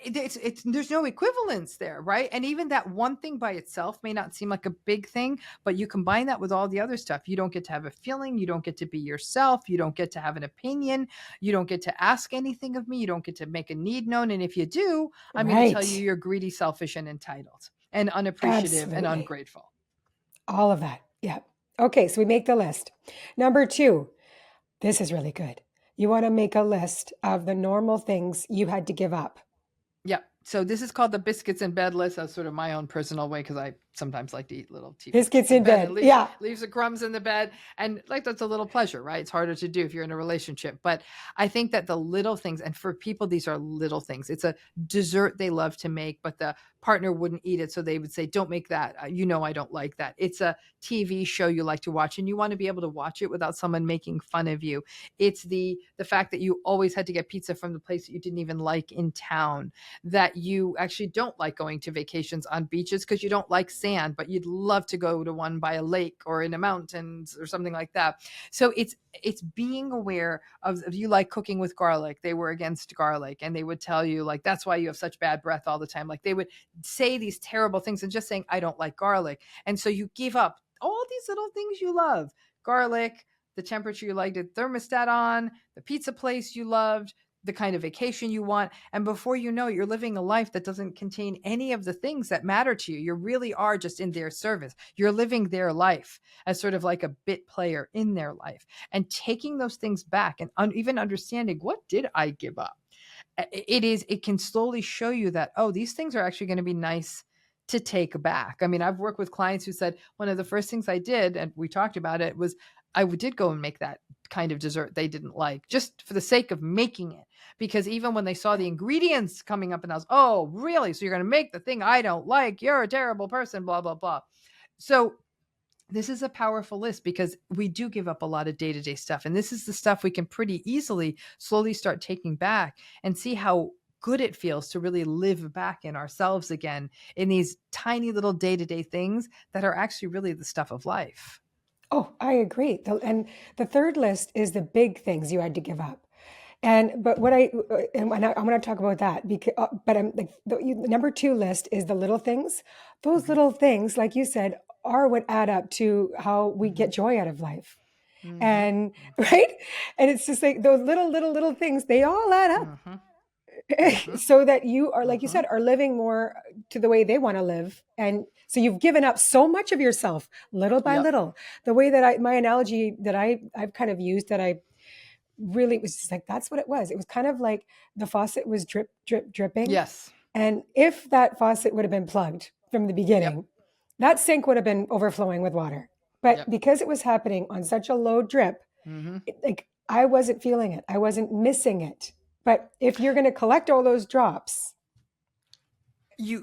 it's there's no equivalence there, right? And even that one thing by itself may not seem like a big thing, but you combine that with all the other stuff. You don't get to have a feeling, you don't get to be yourself, you don't get to have an opinion, you don't get to ask anything of me, you don't get to make a need known, and if you do, I'm going to tell you Right. you're greedy, selfish, and entitled and unappreciative and Absolutely. ungrateful. All of that. Yeah. Okay. So we make the list. Number two, this is really good. You want to make a list of the normal things you had to give up. Yeah. So this is called the biscuits in bed list. That's sort of my own personal way because I sometimes like to eat little tea biscuits Biscuits in in bed and bed. Yeah. leaves the crumbs in the bed. And like that's a little pleasure, right? It's harder to do if you're in a relationship. But I think that the little things, and for people, these are little things. It's a dessert they love to make, but the partner wouldn't eat it. So they would say, don't make that. I don't like that. It's a TV show you like to watch and you want to be able to watch it without someone making fun of you. It's the fact that you always had to get pizza from the place that you didn't even like in town, that you actually don't like going to vacations on beaches because you don't like sand, but you'd love to go to one by a lake or in the mountains or something like that. So it's being aware of you like cooking with garlic. They were against garlic and they would tell you like, that's why you have such bad breath all the time. Like they would say these terrible things and just saying, I don't like garlic. And so you give up all these little things you love: garlic, the temperature you liked the thermostat on, the pizza place you loved, the kind of vacation you want. And before you know it, you're living a life that doesn't contain any of the things that matter to you. You really are just in their service. You're living their life as sort of like a bit player in their life, and taking those things back and even understanding, what did I give up? It can slowly show you that, oh, these things are actually going to be nice to take back. I mean, I've worked with clients who said one of the first things I did, and we talked about it, was I did go and make that kind of dessert they didn't like, just for the sake of making it. Because even when they saw the ingredients coming up and I was, oh, really? So you're going to make the thing I don't like? You're a terrible person, blah, blah, blah. So this is a powerful list because we do give up a lot of day-to-day stuff. And this is the stuff we can pretty easily slowly start taking back and see how good it feels to really live back in ourselves again, in these tiny little day-to-day things that are actually really the stuff of life. Oh, I agree. And the third list is the big things you had to give up. But what I'm going to talk about that because, but I'm like the number 2 list is the little things. Those little things, like you said, are what add up to how we get joy out of life. And right. And it's just like those little things, they all add up. So that you are, like you said, are living more to the way they want to live. And so you've given up so much of yourself little by little. The way that my analogy that I've kind of used, that I really was just like, that's what it was. It was kind of like the faucet was dripping. Yes. And if that faucet would have been plugged from the beginning, that sink would have been overflowing with water. But because it was happening on such a low drip, like I wasn't feeling it. I wasn't missing it. But if you're going to collect all those drops,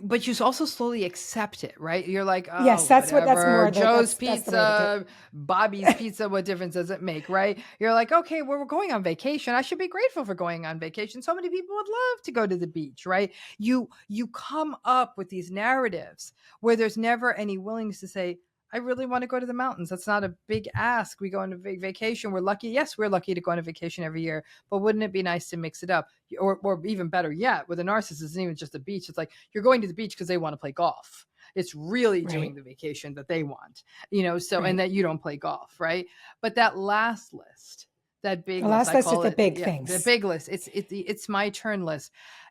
but you also slowly accept it, right? You're like, oh, yes, that's whatever. more Joe's Pizza, Bobby's Pizza, what difference does it make, right? You're like, okay, well, we're going on vacation. I should be grateful for going on vacation. So many people would love to go to the beach, right? You come up with these narratives where there's never any willingness to say, I really want to go to the mountains. That's not a big ask. We go on a big vacation. We're lucky. Yes, we're lucky to go on a vacation every year, but wouldn't it be nice to mix it up? Or even better yet, with a narcissist, it's not even just the beach. It's like you're going to the beach because they want to play golf. It's really doing the vacation that they want, and that you don't play golf, right? But that last list, that big list, last list is the big things. The big list. It's my turn list.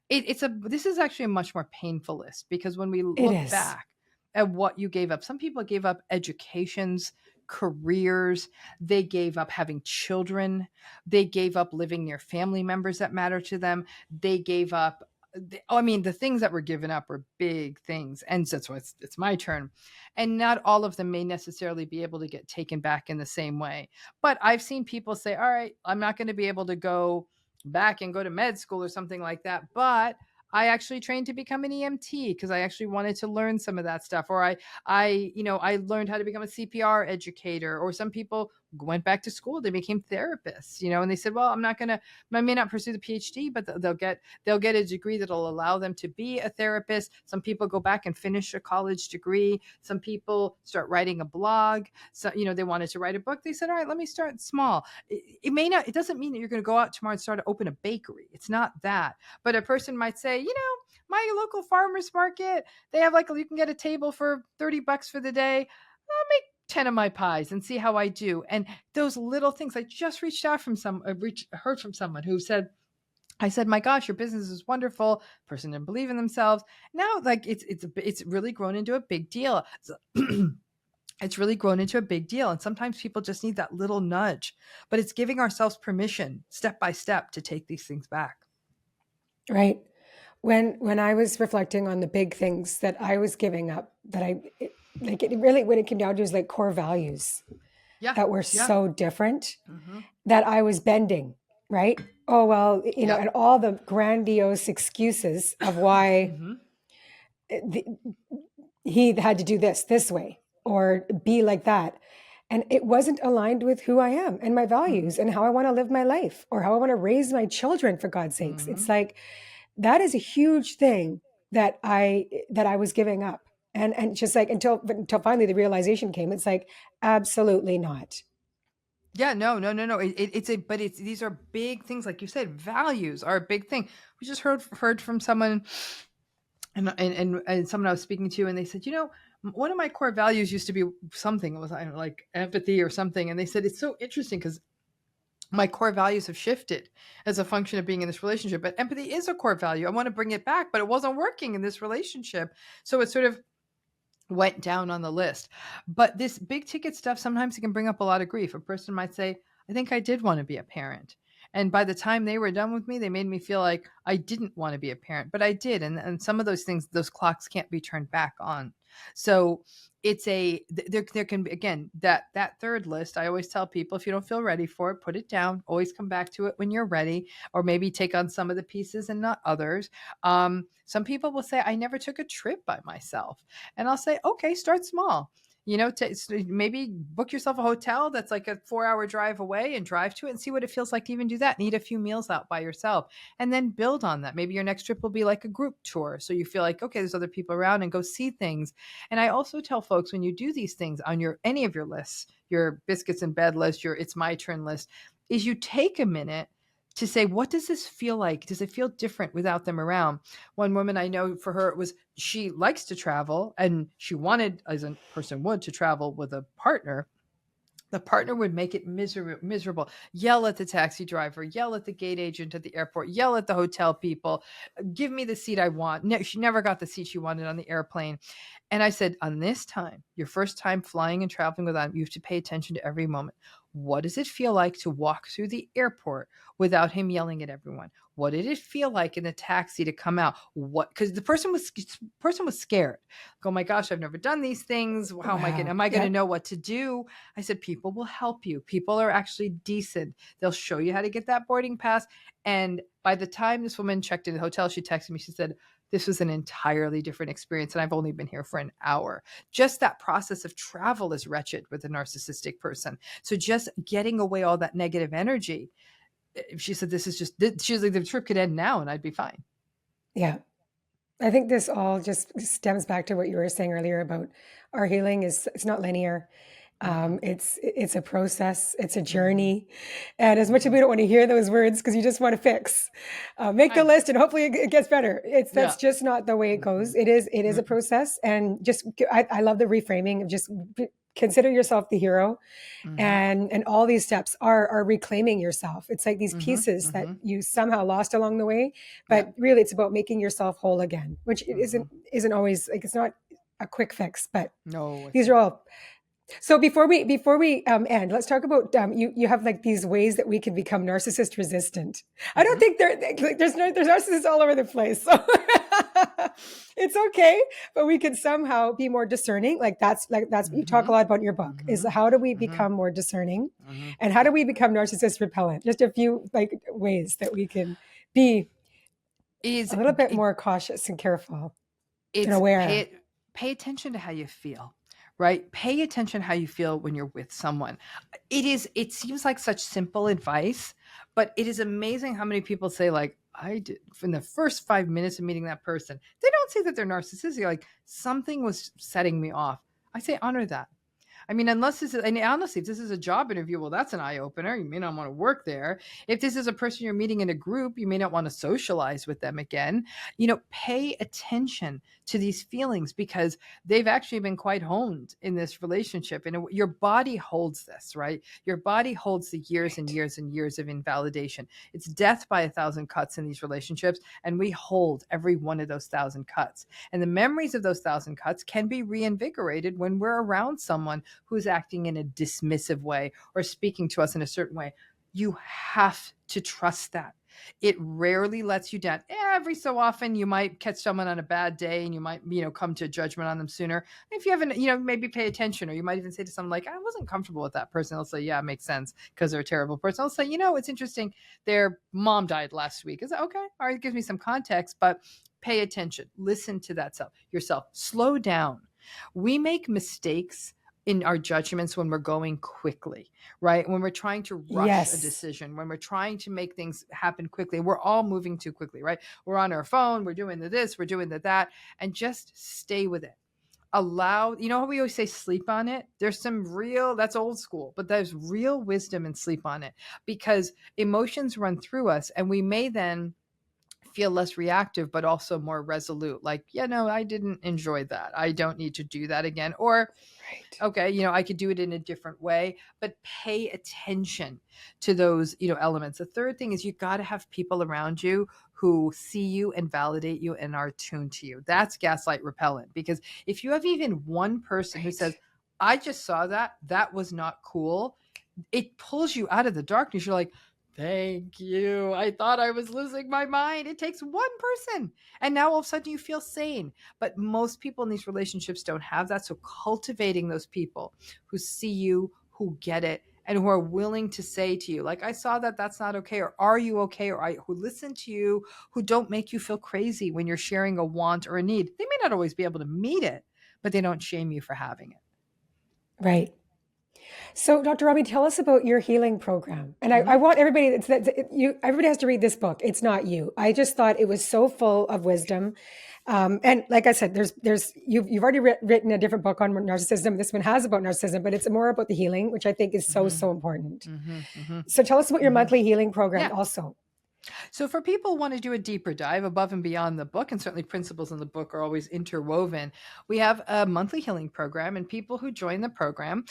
This is actually a much more painful list, because when we look back at what you gave up, some people gave up educations, careers, they gave up having children, they gave up living near family members that matter to them, they gave up, the things that were given up were big things. And so it's my turn. And not all of them may necessarily be able to get taken back in the same way. But I've seen people say, all right, I'm not going to be able to go back and go to med school or something like that, but I actually trained to become an EMT because I actually wanted to learn some of that stuff. Or I learned how to become a CPR educator. Or some people went back to school, they became therapists, and they said, well, I may not pursue the PhD, but they'll get a degree that'll allow them to be a therapist. Some people go back and finish a college degree. Some people start writing a blog. So, they wanted to write a book. They said, all right, let me start small. It doesn't mean that you're going to go out tomorrow and start to open a bakery. It's not that. But a person might say, my local farmer's market, they have you can get a table for $30 for the day. I'll make 10 of my pies and see how I do. And those little things, I just heard from someone who said, I said, my gosh, your business is wonderful. Person didn't believe in themselves. Now, it's really grown into a big deal. It's really grown into a big deal. And sometimes people just need that little nudge, but it's giving ourselves permission step by step to take these things back. Right. When I was reflecting on the big things that I was giving up, that when it came down to is like core values that were so different that I was bending, right? Oh, well, and all the grandiose excuses of why he had to do this way or be like that. And it wasn't aligned with who I am and my values and how I want to live my life or how I want to raise my children, for God's sakes. It's like, that is a huge thing that I was giving up. And just like until finally the realization came, it's like, absolutely not. Yeah, no. But these are big things. Like you said, values are a big thing. We just heard from someone and someone I was speaking to, and they said, one of my core values used to be something. It was, I don't know, like empathy or something. And they said, it's so interesting because my core values have shifted as a function of being in this relationship. But empathy is a core value. I want to bring it back, but it wasn't working in this relationship. So it sort of went down on the list. But this big ticket stuff, sometimes it can bring up a lot of grief. A person might say, I think I did want to be a parent. And by the time they were done with me, they made me feel like I didn't want to be a parent, but I did. And some of those things, those clocks can't be turned back on. So it's there can be, again, that third list. I always tell people, if you don't feel ready for it, put it down, always come back to it when you're ready, or maybe take on some of the pieces and not others. Some people will say, I never took a trip by myself. And I'll say, okay, start small. Maybe book yourself a hotel that's like a 4-hour drive away and drive to it and see what it feels like to even do that and eat a few meals out by yourself, and then build on that. Maybe your next trip will be like a group tour. So you feel like, okay, there's other people around, and go see things. And I also tell folks, when you do these things on any of your lists, your biscuits in bed list, your it's my turn list, is you take a minute to say, what does this feel like? Does it feel different without them around? One woman I know, for her, it was, she likes to travel and she wanted, as a person would, to travel with a partner. The partner would make it miserable, yell at the taxi driver, yell at the gate agent at the airport, yell at the hotel people, give me the seat I want. No, she never got the seat she wanted on the airplane. And I said, on this time, your first time flying and traveling with them, you have to pay attention to every moment. What does it feel like to walk through the airport without him yelling at everyone? What did it feel like in the taxi to come out? Because the person was scared. Like, oh my gosh, I've never done these things. How am I going to know what to do? I said, people will help you. People are actually decent. They'll show you how to get that boarding pass. And by the time this woman checked in the hotel, she texted me. She said, this was an entirely different experience, and I've only been here for an hour. Just that process of travel is wretched with a narcissistic person. So just getting away all that negative energy. She said, she was like, the trip could end now and I'd be fine. Yeah. I think this all just stems back to what you were saying earlier about our healing it's not linear. It's a process, it's a journey. And as much as we don't want to hear those words, because you just want to fix, make the list and hopefully it gets better. That's just not the way it goes. It is a process. And just, I love the reframing of just consider yourself the hero. And all these steps are reclaiming yourself. It's like these pieces that you somehow lost along the way, but really it's about making yourself whole again, which isn't always, like, it's not a quick fix, but no, these are all. So before we end, let's talk about you have like these ways that we can become narcissist resistant. I don't think there's narcissists all over the place, so it's okay, but we can somehow be more discerning. Like that's what you talk a lot about in your book, is how do we become more discerning, and how do we become narcissist repellent? Just a few like ways that we can be a little bit more cautious and careful and aware. Pay attention to how you feel. Right? Pay attention how you feel when you're with someone. It seems like such simple advice, but it is amazing how many people say, like, I did in the first 5 minutes of meeting that person. They don't say that they're narcissistic. Like, something was setting me off. I say, honor that. I mean, unless this is, and honestly, if this is a job interview, well, that's an eye opener. You may not want to work there. If this is a person you're meeting in a group, you may not want to socialize with them again. Pay attention to these feelings, because they've actually been quite honed in this relationship. And your body holds this, right? Your body holds the years and years and years of invalidation. It's death by 1,000 cuts in these relationships. And we hold every one of those 1,000 cuts. And the memories of those 1,000 cuts can be reinvigorated when we're around someone who's acting in a dismissive way or speaking to us in a certain way. You have to trust that. It rarely lets you down. Every so often you might catch someone on a bad day and you might, come to a judgment on them sooner. If you haven't, maybe pay attention, or you might even say to someone like, I wasn't comfortable with that person. They'll say, yeah, it makes sense because they're a terrible person. I'll say, it's interesting. Their mom died last week. Is that okay? All right. It gives me some context, but Pay attention. Listen to that yourself. Slow down. We make mistakes in our judgments when we're going quickly, right? When we're trying to rush a decision, when we're trying to make things happen quickly, we're all moving too quickly, right? We're on our phone, we're doing this, we're doing that, and just stay with it. Allow, you know how we always say sleep on it? There's some real, that's old school, but there's real wisdom in sleep on it, because emotions run through us and we may then feel less reactive, but also more resolute. Like, yeah, no, I didn't enjoy that. I don't need to do that again. Or, okay, I could do it in a different way, but pay attention to those, elements. The third thing is you got to have people around you who see you and validate you and are tuned to you. That's gaslight repellent, because if you have even one person who says, I just saw that was not cool, it pulls you out of the darkness. You're like, thank you. I thought I was losing my mind. It takes one person. And now all of a sudden you feel sane. But most people in these relationships don't have that. So cultivating those people who see you, who get it, and who are willing to say to you, like, I saw that's not okay. Or are you okay? Or who listen to you, who don't make you feel crazy when you're sharing a want or a need. They may not always be able to meet it, but they don't shame you for having it. Right. So, Dr. Robbie, tell us about your healing program. And I want everybody everybody has to read this book. It's not you. I just thought it was so full of wisdom. And like I said, you've already written a different book on narcissism. This one has about narcissism, but it's more about the healing, which I think is so important. So tell us about your monthly healing program also. So for people who want to do a deeper dive above and beyond the book, and certainly principles in the book are always interwoven, we have a monthly healing program, and people who join the program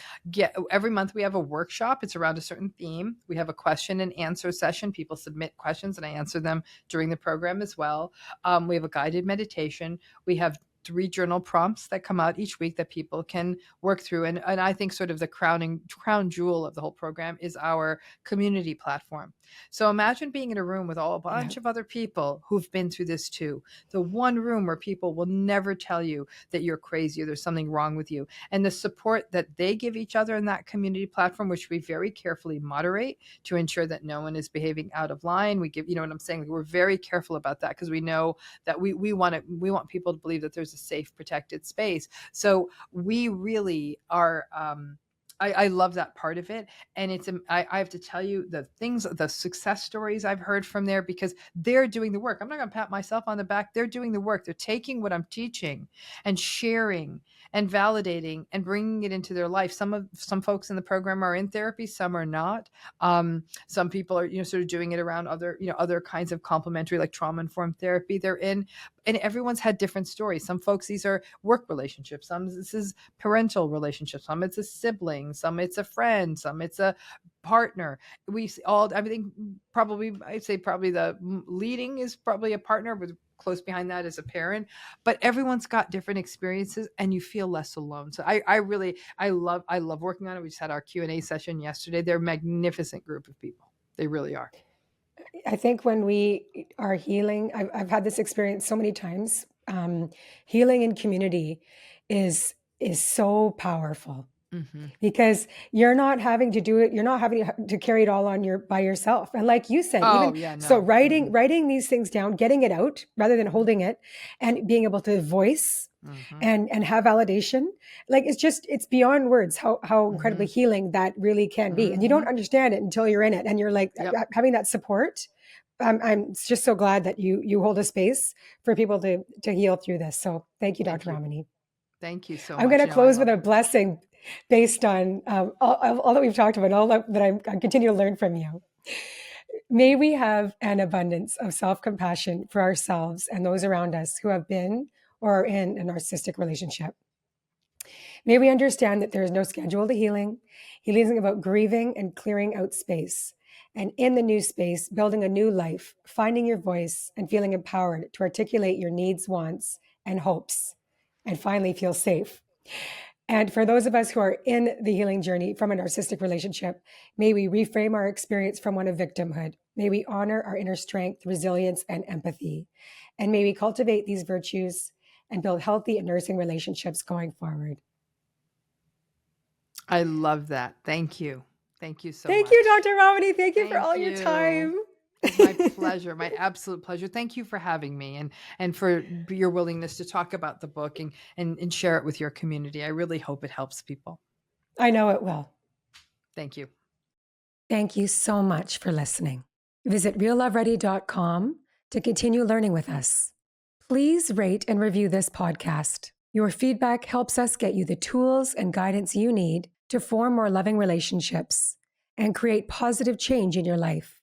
every month we have a workshop. It's around a certain theme. We have a question and answer session. People submit questions and I answer them during the program as well. We have a guided meditation. We have 3 journal prompts that come out each week that people can work through. And I think sort of the crown jewel of the whole program is our community platform. So imagine being in a room with a bunch of other people who've been through this too. The one room where people will never tell you that you're crazy or there's something wrong with you. And the support that they give each other in that community platform, which we very carefully moderate to ensure that no one is behaving out of line. We give, you know what I'm saying? We're very careful about that because we know that we want people to believe that there's a safe, protected space. So we really are, I love that part of it. And I have to tell you the success stories I've heard from there, because they're doing the work. I'm not going to pat myself on the back. They're doing the work. They're taking what I'm teaching and sharing and validating and bringing it into their life. Some folks in the program are in therapy, some are not. Some people are, sort of doing it around other kinds of complementary, like trauma-informed therapy they're in. And everyone's had different stories. Some folks, these are work relationships. Some this is parental relationships. Some it's a sibling. Some it's a friend. Some it's a partner. Everything probably, I'd say probably the leading is probably a partner, with close behind that is a parent. But everyone's got different experiences and you feel less alone. So I love working on it. We just had our Q&A session yesterday. They're a magnificent group of people. They really are. I think when we are healing, I've had this experience so many times. Healing in community is so powerful, because you're not having to do it. You're not having to carry it all on by yourself. And like you said, so writing these things down, getting it out rather than holding it, and being able to voice and have validation, like it's beyond words how incredibly healing that really can be. And you don't understand it until you're in it, and you're like having that support. I'm just so glad that you hold a space for people to heal through this. So thank you, Dr. Ramani. Thank you so much. I'm going to close with a blessing based on all that we've talked about, all that I continue to learn from you. May we have an abundance of self-compassion for ourselves and those around us who have been or are in a narcissistic relationship. May we understand that there is no schedule to healing. Healing is about grieving and clearing out space. And in the new space, building a new life, finding your voice and feeling empowered to articulate your needs, wants, and hopes, and finally feel safe. And for those of us who are in the healing journey from a narcissistic relationship, may we reframe our experience from one of victimhood. May we honor our inner strength, resilience, and empathy. And may we cultivate these virtues and build healthy and nursing relationships going forward. I love that. Thank you. Thank you so much. Thank you, Dr. Ramani. Thank you for all your time. It's my pleasure, my absolute pleasure. Thank you for having me and for your willingness to talk about the book and share it with your community. I really hope it helps people. I know it will. Thank you. Thank you so much for listening. Visit realloveready.com to continue learning with us. Please rate and review this podcast. Your feedback helps us get you the tools and guidance you need to form more loving relationships and create positive change in your life.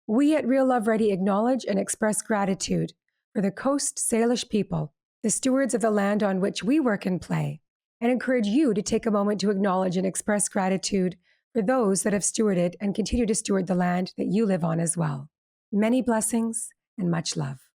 We at Real Love Ready acknowledge and express gratitude for the Coast Salish people, the stewards of the land on which we work and play, and encourage you to take a moment to acknowledge and express gratitude for those that have stewarded and continue to steward the land that you live on as well. Many blessings and much love.